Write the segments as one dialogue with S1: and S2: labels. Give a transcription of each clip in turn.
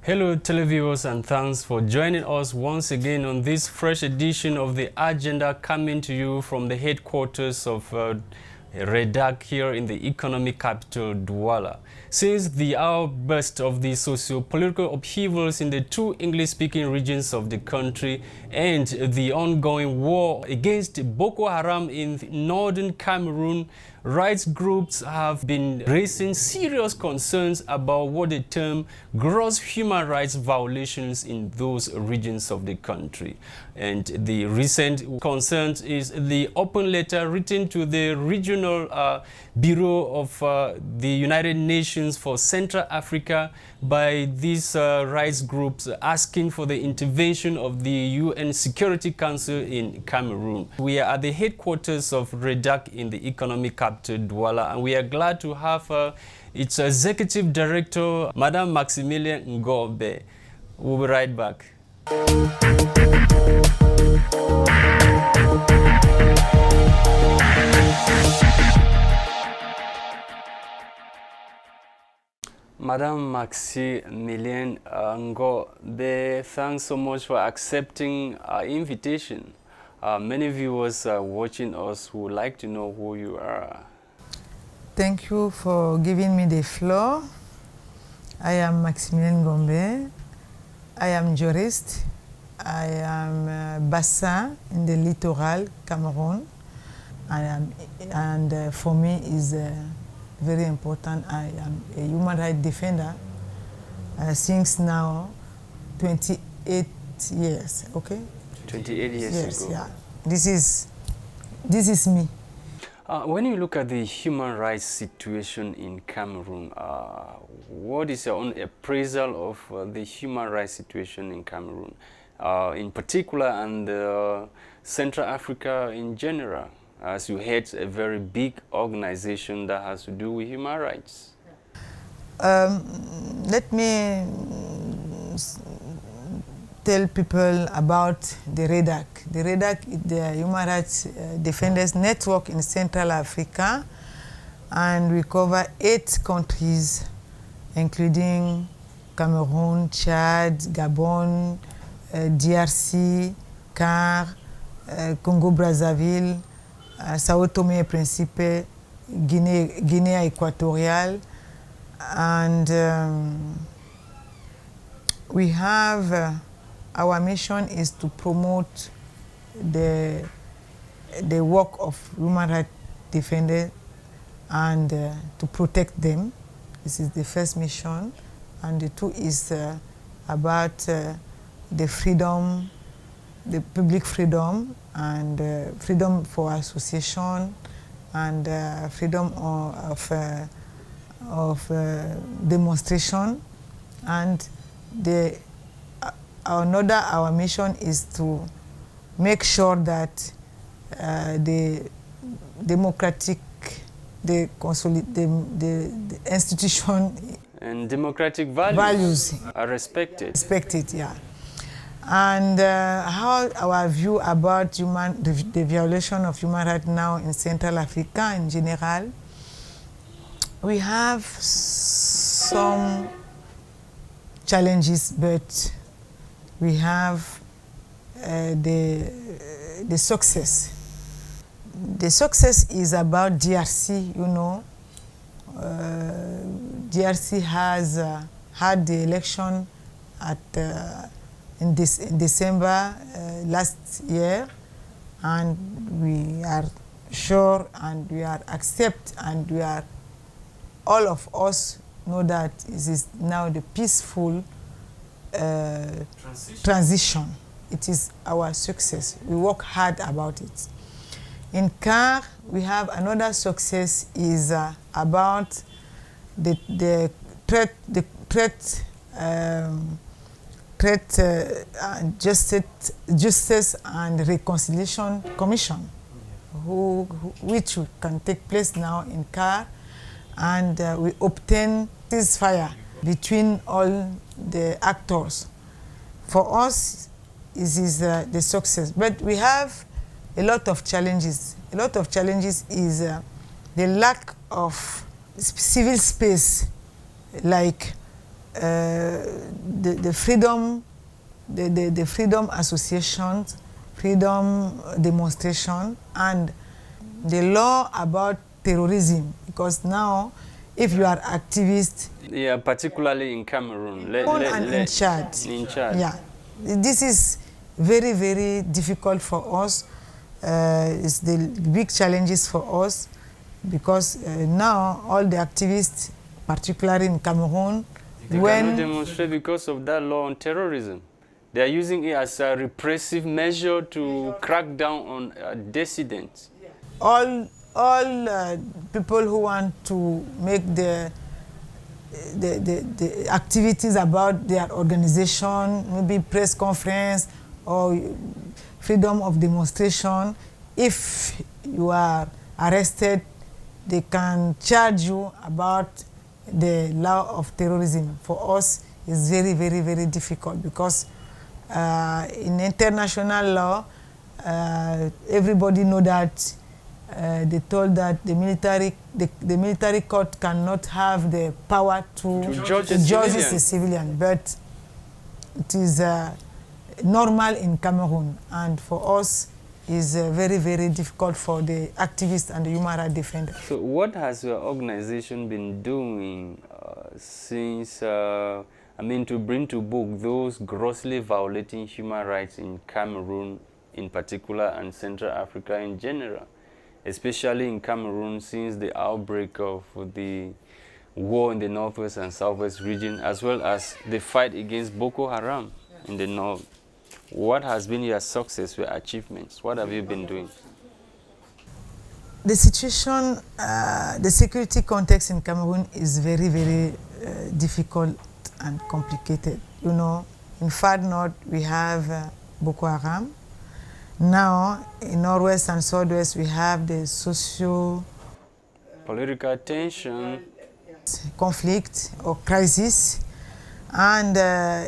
S1: Hello televiewers, and thanks for joining us once again on this fresh edition of the agenda, coming to you from the headquarters of REDHAC here in the economic capital Douala. Since the outburst of the socio-political upheavals in the two English-speaking regions of the country and the ongoing war against Boko Haram in northern Cameroon, rights groups have been raising serious concerns about what they term gross human rights violations in those regions of the country. And the recent concern is the open letter written to the regional Bureau of the United Nations for Central Africa by these rights groups asking for the intervention of the UN Security Council in Cameroon. We are at the headquarters of REDHAC in the economic capital Douala, and we are glad to have its executive director, Madame Maximilienne NGO MBE. We'll be right back. Madame Maximilienne NGO MBE, thanks so much for accepting our invitation. Many viewers are watching us who would like to know who you are.
S2: Thank you for giving me the floor. I am Maximilienne NGO MBE. I am jurist. I am bassin in the littoral Cameroon. And for me is very important. I am a human rights defender since now 28 years. Okay.
S1: 28 years ago.
S2: Yeah. This is me.
S1: When you look at the human rights situation in Cameroon, what is your own appraisal of the human rights situation in Cameroon, in particular, and Central Africa in general, as you head a very big organization that has to do with human rights?
S2: Let me tell people about the REDHAC. The REDHAC is the Human Rights Defenders Network in Central Africa, and we cover 8 countries, including Cameroon, Chad, Gabon, DRC, CAR, Congo-Brazzaville, Sao Tome et Principe, Guinea Equatorial, and we have our mission is to promote the work of human rights defenders and to protect them. This is the first mission, and the 2 is about the freedom, the public freedom, and freedom for association, and freedom of demonstration. And our mission is to make sure that the institution
S1: and democratic values are respected.
S2: Respected, yeah. And how our view about the violation of human rights now in Central Africa in general, we have some challenges, but we have the success. The success is about DRC, you know. DRC has had the election in December last year, and we are sure and we are accept and we are, all of us know that this is now the peaceful transition. It is our success. We work hard about it. In CAR, we have another success is about the Justice and Reconciliation Commission, which can take place now in CAR, and we obtain ceasefire between all the actors. For us, this is the success. But we have a lot of challenges. A lot of challenges is the lack of civil space, like the freedom, the freedom associations, freedom demonstration, and the law about terrorism. Because now, if you are activist,
S1: yeah, particularly in Cameroon,
S2: in Chad, yeah, this is very, very difficult for us. It's the big challenges for us, because now all the activists, particularly in Cameroon,
S1: they cannot demonstrate because of that law on terrorism. They are using it as a repressive measure to crack down on dissidents.
S2: All people who want to make the activities about their organization, maybe press conference or freedom of demonstration, if you are arrested, they can charge you about the law of terrorism. For us, it's very, very, very difficult, because in international law, everybody know that they told that the military court cannot have the power to judge a civilian, but it is normal in Cameroon, and for us is very, very difficult for the activists and the human rights defenders.
S1: So what has your organization been doing since, to bring to book those grossly violating human rights in Cameroon in particular and Central Africa in general? Especially in Cameroon, since the outbreak of the war in the northwest and southwest region, as well as the fight against Boko Haram in the north. What has been your success, your achievements? What have you been doing?
S2: The situation, the security context in Cameroon is very, very difficult and complicated. You know, in far north we have Boko Haram. Now, in northwest and southwest, we have the
S1: political tension,
S2: conflict or crisis, and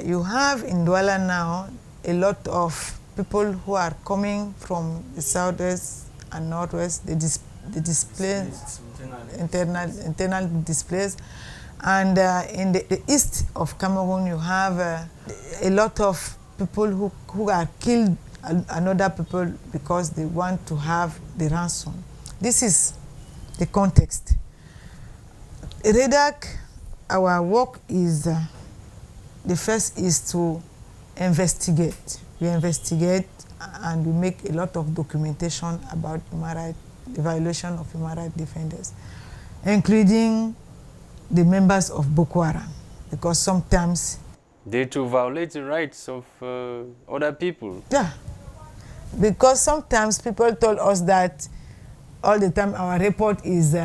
S2: you have in Douala now a lot of people who are coming from the southwest and northwest, the displaced, internal displaced, and in the east of Cameroon, you have a lot of people who are killed another people because they want to have the ransom. This is the context. REDHAC, our work is, the first is to investigate. We investigate and we make a lot of documentation about human rights, the violation of human rights defenders, including the members of Boko Haram, because sometimes
S1: they too violate the rights of other people.
S2: Yeah. Because sometimes people told us that all the time our report is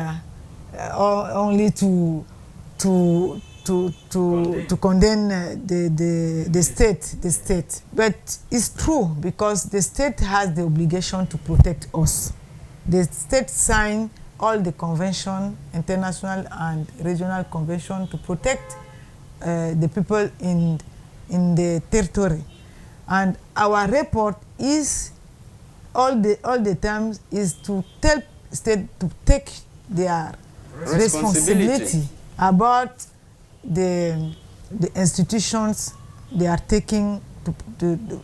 S2: only to condemn the state. But it's true, because the state has the obligation to protect us. The state signed all the convention, international and regional convention, to protect the people in the territory. And our report is all the time is to tell state to take their responsibility about the institutions they are taking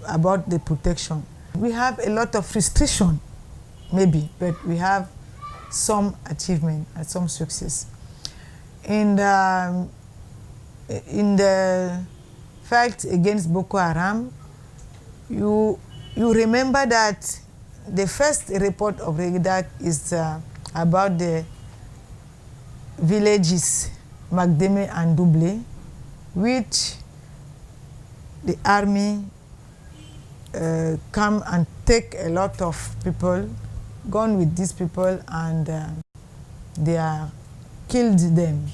S2: about the protection. We have a lot of restriction, maybe, but we have some achievement and some success. In the fight against Boko Haram, you remember that the first report of REDHAC is about the villages Magdeme and Double, which the army come and take a lot of people, gone with these people, and they are killed them.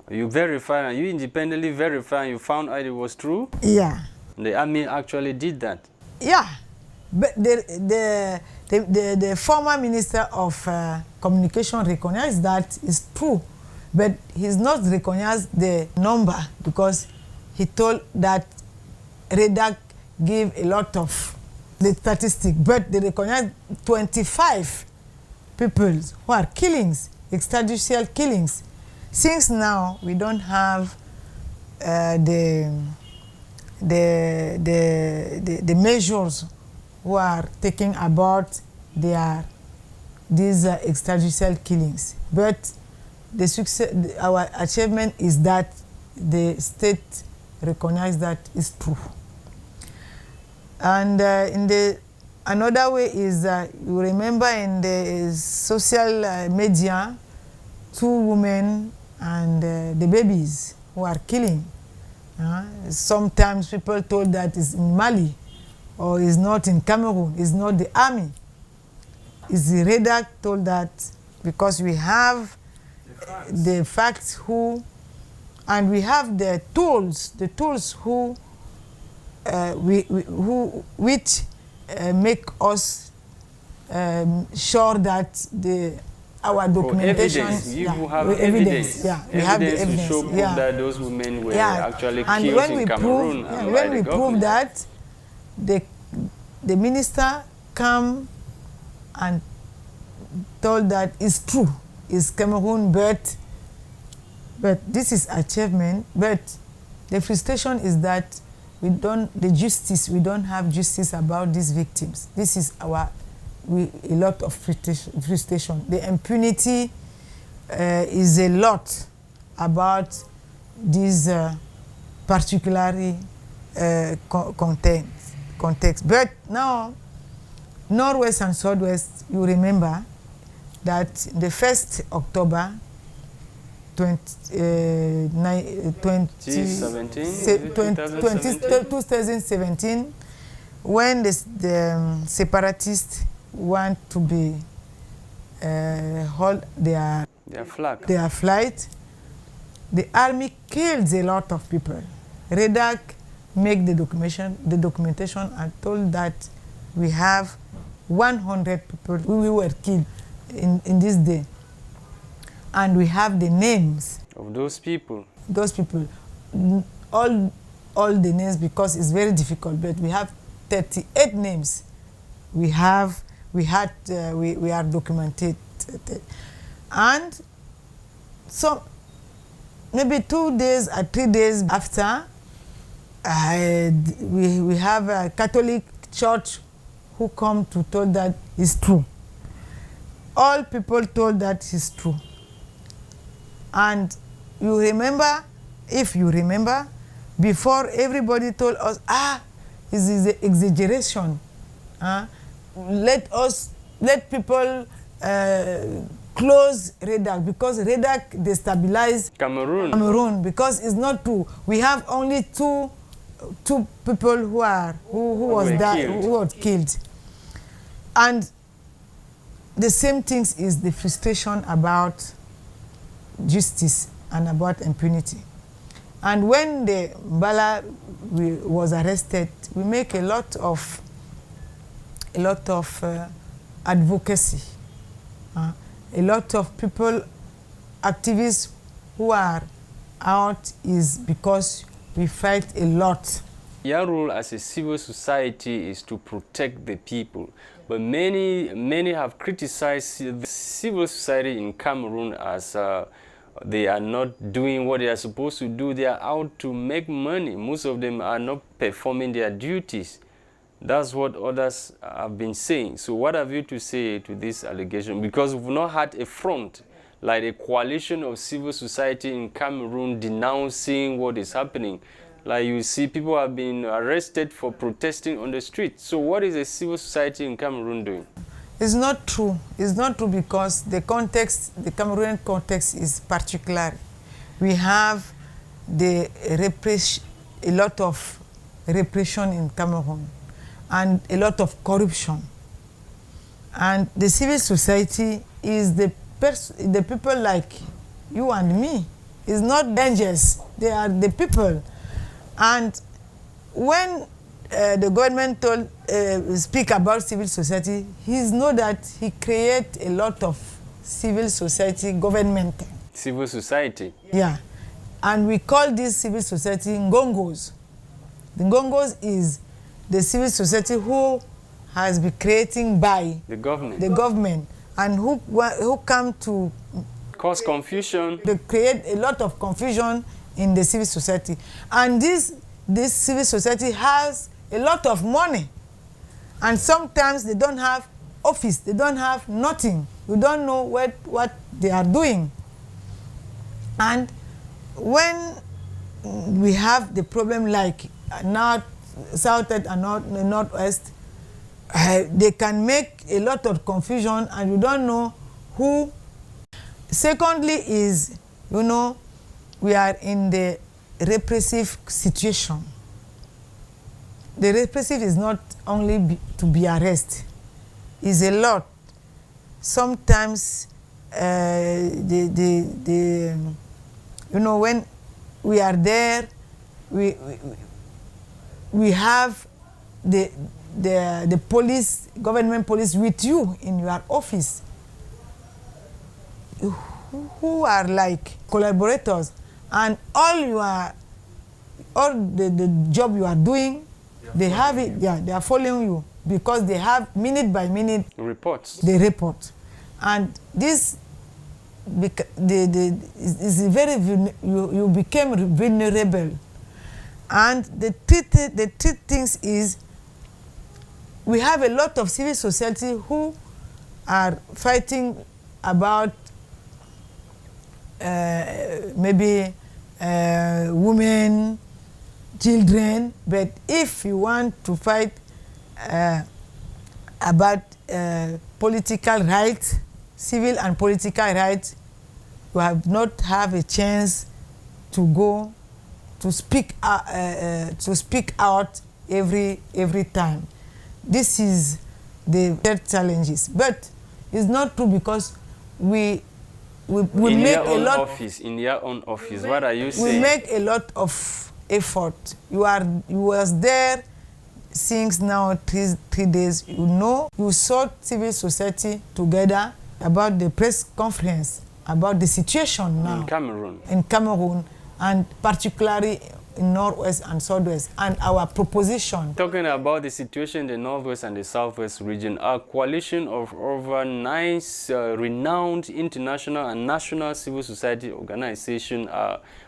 S1: You verified, you independently verified, you found out it was true?
S2: Yeah.
S1: The army actually did that?
S2: Yeah. But the former Minister of Communication recognized that it's true, but he's not recognized the number, because he told that REDHAC gave a lot of the statistic, but they recognized 25 people who are killings, extrajudicial killings. Since now we don't have the measures who are taking about these extrajudicial killings. But the success, our achievement is that the state recognizes that it's true. And another way is you remember in the social media, 2 women and the babies who are killing. Sometimes people told that it's in Mali or it's not in Cameroon, it's not the army. It's the REDHAC told that because we have the facts who, and we have the tools who which make us sure that our documentation,
S1: evidence. You have evidence.
S2: We have the evidence
S1: to show proof that those women were actually
S2: and
S1: killed
S2: when
S1: in
S2: we
S1: Cameroon.
S2: Prove, when we prove that, the minister come and told that it's true, it's Cameroon, but this is achievement. But the frustration is that we don't have justice about these victims. This is a lot of frustration. The impunity is a lot about this particularly context. But now, Northwest and Southwest, you remember that the 1st October 2017, when the separatists want to be hold their flight, the army kills a lot of people. REDHAC make the documentation and told that we have 100 people who were killed in this day. And we have the names
S1: of those people.
S2: All the names, because it's very difficult, but we have 38 names. We are documented. And so maybe 2 days or 3 days after, we have a Catholic church who come to tell that it's true. All people told that it's true. And you remember, if you remember, before everybody told us, this is an exaggeration. Let people close REDHAC, because REDHAC destabilized Cameroon, because it's not true. We have only two people who were killed. And the same thing is the frustration about justice and about impunity. And when the Mbala was arrested, we make a lot of advocacy. A lot of people, activists who are out, is because we fight a lot.
S1: Your role as a civil society is to protect the people, but many have criticized the civil society in Cameroon as they are not doing what they are supposed to do. They are out to make money. Most of them are not performing their duties. That's what others have been saying. So what have you to say to this allegation? Because we've not had a front, like a coalition of civil society in Cameroon denouncing what is happening. Like you see, people have been arrested for protesting on the street. So what is a civil society in Cameroon doing?
S2: It's not true. It's not true because the context, the Cameroonian context is particular. We have a lot of repression in Cameroon and a lot of corruption. And the civil society is the people like you and me. It's not dangerous. They are the people. And when the government speak about civil society, he know that he create a lot of civil society government.
S1: Civil society?
S2: Yeah. And we call this civil society ngongos. The ngongos is the civil society who has been creating by
S1: the government.
S2: And who come to
S1: cause confusion.
S2: They create a lot of confusion in the civil society. And this civil society has a lot of money. And sometimes they don't have office, they don't have nothing. You don't know what they are doing. And when we have the problem like North, South and Northwest, they can make a lot of confusion and you don't know who. Secondly is, you know, we are in the repressive situation. The repressive is not only to be arrested, it's a lot. Sometimes, you know, when we are there, we have the police, government police with you in your office, who are like collaborators, and all the job you are doing, they have it. Yeah, they are following you because they have minute by minute
S1: reports.
S2: The report, and this is very you became vulnerable, and the three things is we have a lot of civil society who are fighting about maybe women, children, but if you want to fight about political rights, civil and political rights, you have not have a chance to go to speak out every time. This is the third challenges, but it's not true because we make a lot
S1: office, in your own office. What are you saying?
S2: We make a lot of effort. You was there since now three days. You know, you saw civil society together about the press conference about the situation now in Cameroon, and particularly in Northwest and Southwest, and our proposition.
S1: Talking about the situation in the Northwest and the Southwest region, a coalition of over 9 renowned international and national civil society organizations,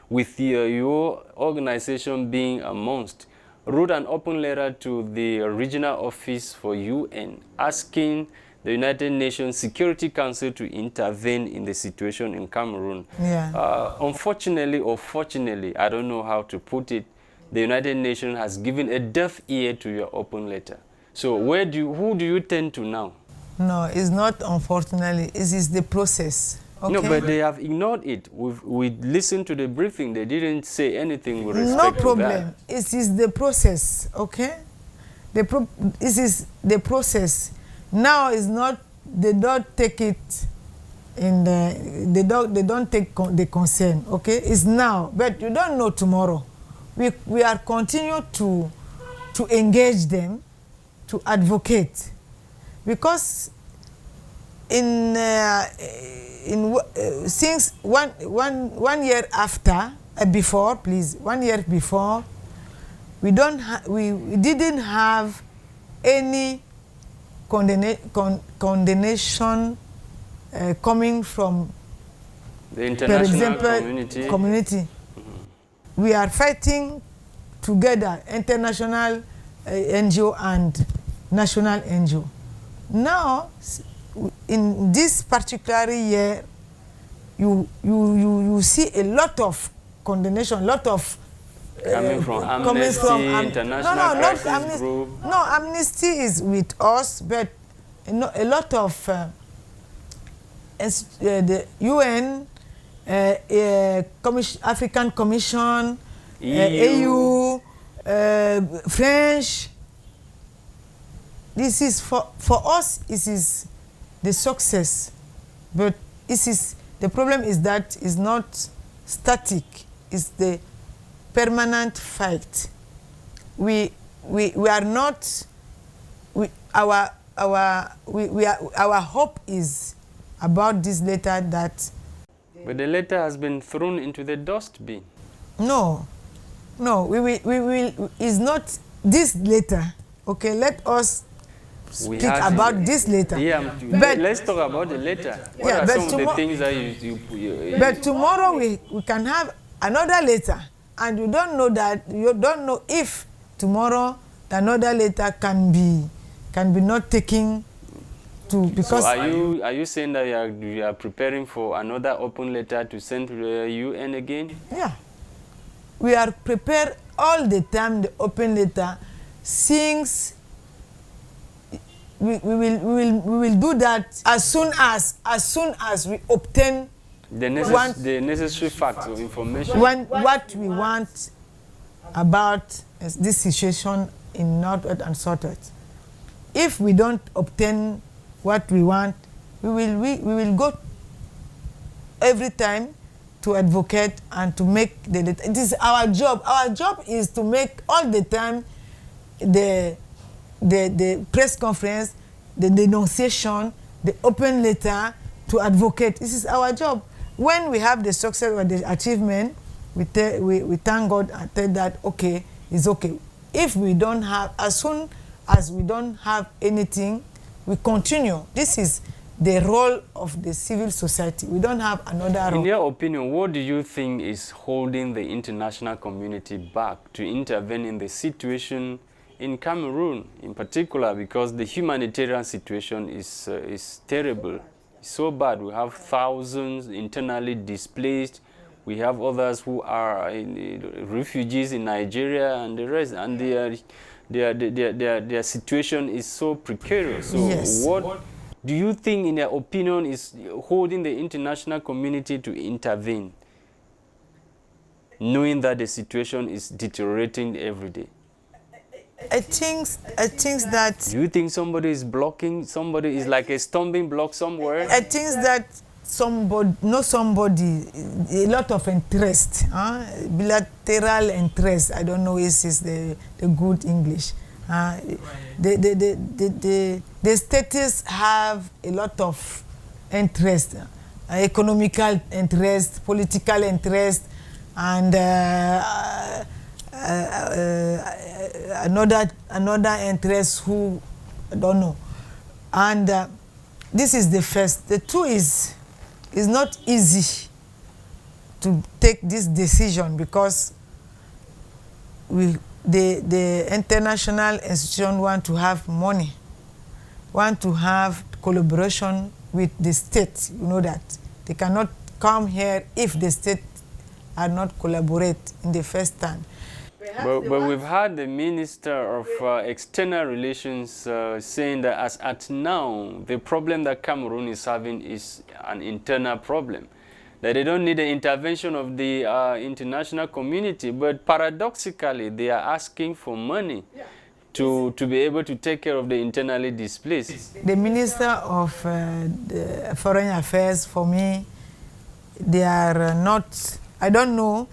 S1: with your organization being amongst, wrote an open letter to the regional office for UN asking the United Nations Security Council to intervene in the situation in Cameroon.
S2: Yeah.
S1: Unfortunately or fortunately, I don't know how to put it, the United Nations has given a deaf ear to your open letter. So who do you turn to now?
S2: No, it's not unfortunately, it is the process. Okay?
S1: No, but they have ignored it. We listened to the briefing, they didn't say anything with respect
S2: no
S1: to
S2: problem.
S1: that.
S2: It is the process, okay? This is the process. Now is not, they don't take it in the, they don't take the concern, okay? It's now, but you don't know tomorrow. We are continue to engage them, to advocate, because since one year after, before, please, 1 year before, we didn't have any condemnation coming from
S1: the international
S2: community. Mm-hmm. We are fighting together, international NGO and national NGO. Now, in this particular year, you see a lot of condemnation, a lot of
S1: coming from Amnesty, International Crisis Group.
S2: No, Amnesty is with us, but a lot of the UN, African Commission, EU, French. This is for us. This is the success, but the problem is that it's not static. It's the permanent fight. We are not. Our hope is about this letter that.
S1: But the letter has been thrown into the dustbin.
S2: No. We will. Is not this letter. Okay, let us speak about this letter.
S1: Yeah, but let's talk about the letter. What are some of the things that you
S2: But tomorrow we can have another letter, and you don't know if tomorrow another letter can be not taken to, because.
S1: So are you saying that you are preparing for another open letter to send to the UN again?
S2: Yeah, we are prepared all the time, the open letter, since we will do that as soon as we obtain
S1: the necessary facts or information.
S2: What we want about this situation in Northwest and Southwest. If we don't obtain what we want, we will go every time to advocate and to make the letter. It is our job. Our job is to make all the time the press conference, the denunciation, the open letter to advocate. This is our job. When we have the success or the achievement, we thank God and tell that, okay, it's okay. If we don't have, as soon as we don't have anything, we continue. This is the role of the civil society. We don't have another role.
S1: In your opinion, what do you think is holding the international community back to intervene in the situation in Cameroon, in particular, because the humanitarian situation is terrible. It's so bad. We have thousands internally displaced. We have others who are refugees in Nigeria and the rest, and their situation is so precarious. So
S2: yes.
S1: What do you think, in your opinion, is holding the international community to intervene, knowing that the situation is deteriorating every day?
S2: I think that.
S1: Do you think somebody is blocking? Somebody is like a stumbling block somewhere?
S2: I think that somebody, a lot of interest, bilateral interest. I don't know if this is the good English. The states have a lot of interest, economical interest, political interest, and another interest who I don't know. And this is the first. The two is not easy to take this decision, because the international institution want to have money, want to have collaboration with the state. You know that they cannot come here if the state are not collaborate in the first time.
S1: But we've had the Minister of External Relations saying that as at now, the problem that Cameroon is having is an internal problem, that they don't need the intervention of the international community, but paradoxically, they are asking for money to be able to take care of the internally displaced.
S2: The Minister of the Foreign Affairs, for me, they are not, I don't know,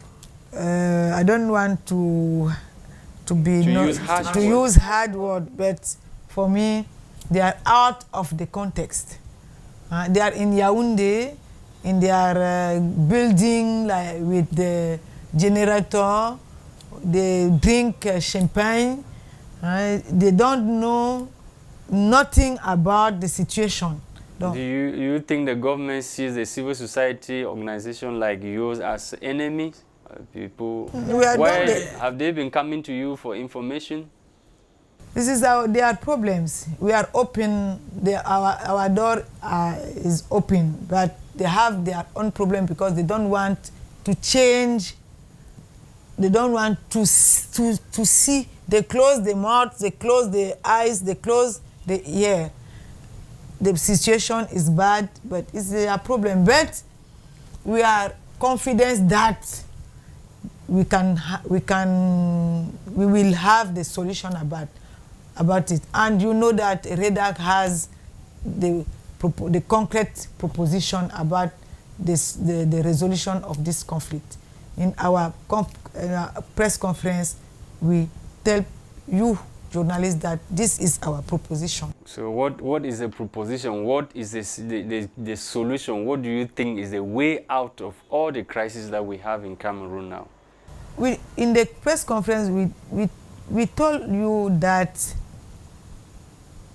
S2: I don't want to use hard word, but for me, they are out of the context. They are in Yaoundé, in their building, like with the generator. They drink champagne. They don't know nothing about the situation.
S1: Do you think the government sees the civil society organization like yours as enemies? People, have they been coming to you for information?
S2: This is their problems. We are open. Our door is open, but they have their own problem because they don't want to change. They don't want to see. They close the mouth, they close the eyes, they close the ear. The situation is bad, but it's their problem. But we are confident that we will have the solution about it. And you know that REDHAC has the concrete proposition about the resolution of this conflict. In our press conference, we tell you journalists that this is our proposition.
S1: So what is the proposition? What is the solution? What do you think is the way out of all the crises that we have in Cameroon now?
S2: In the press conference, we told you that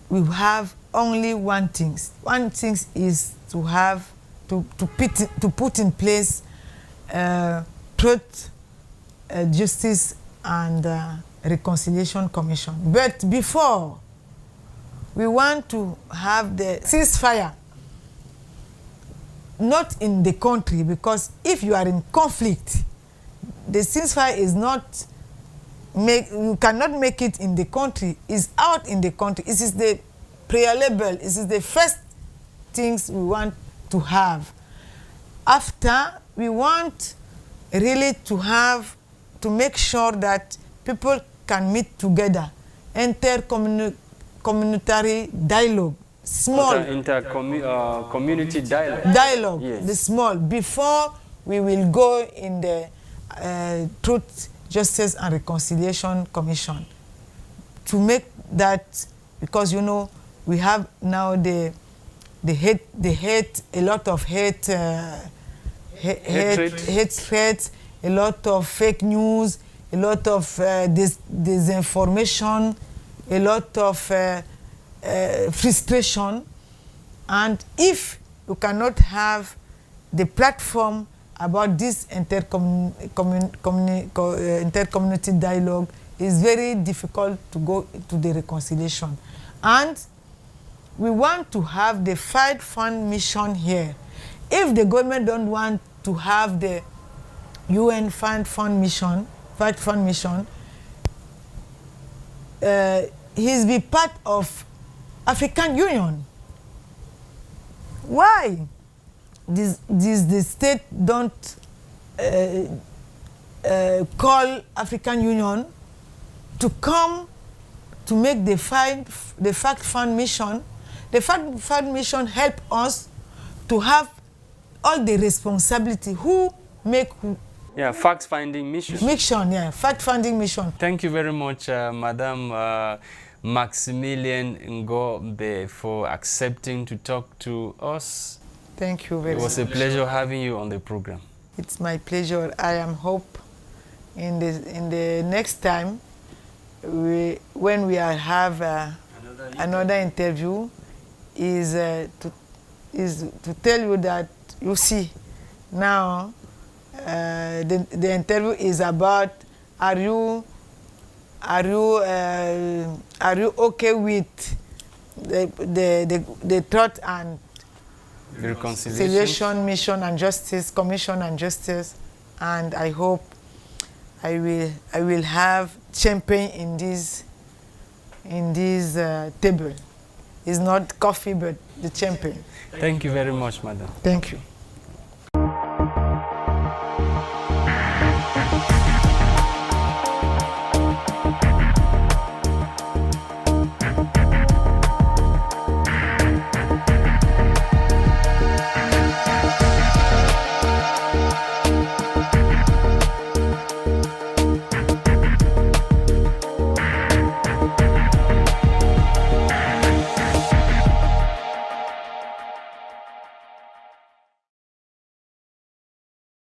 S2: we have only one thing. One thing is to put in place Truth, Justice and Reconciliation Commission. But before, we want to have the ceasefire, not in the country, because if you are in conflict, the ceasefire is not you cannot make it in the country. It's out in the country. This is the preamble. This is the first things we want to have. After, we want really to make sure that people can meet together, communitary dialogue, small
S1: community dialogue.
S2: Dialogue,
S1: yes.
S2: The small, before we will go in the Truth, Justice and Reconciliation Commission, to make that, because you know we have now the hate, a lot of hate, threats, a lot of fake news, a lot of disinformation, a lot of frustration. And if you cannot have the platform about this intercommunity dialogue, it's very difficult to go to the reconciliation. And we want to have the Fight Fund mission here. If the government don't want to have the UN Fight Fund mission, he's be part of African Union. Why? The state don't call African Union to come to make the Fact Fund mission. The Fact Fund mission help us to have all the responsibility. Who make who?
S1: Yeah, fact-finding mission.
S2: Fact-finding mission.
S1: Thank you very much, Madam Maximilienne NGO MBE, for accepting to talk to us.
S2: Thank you very much.
S1: It was a pleasure having you on the program.
S2: It's my pleasure. I am hope in the next time when we have another interview is to tell you that you see now the interview is about are you okay with the Truth and Reconciliation Mission and Justice Commission and Justice, and I hope I will have champagne in this table. It's not coffee but the champagne.
S1: Thank you very much, Madam.
S2: Thank you.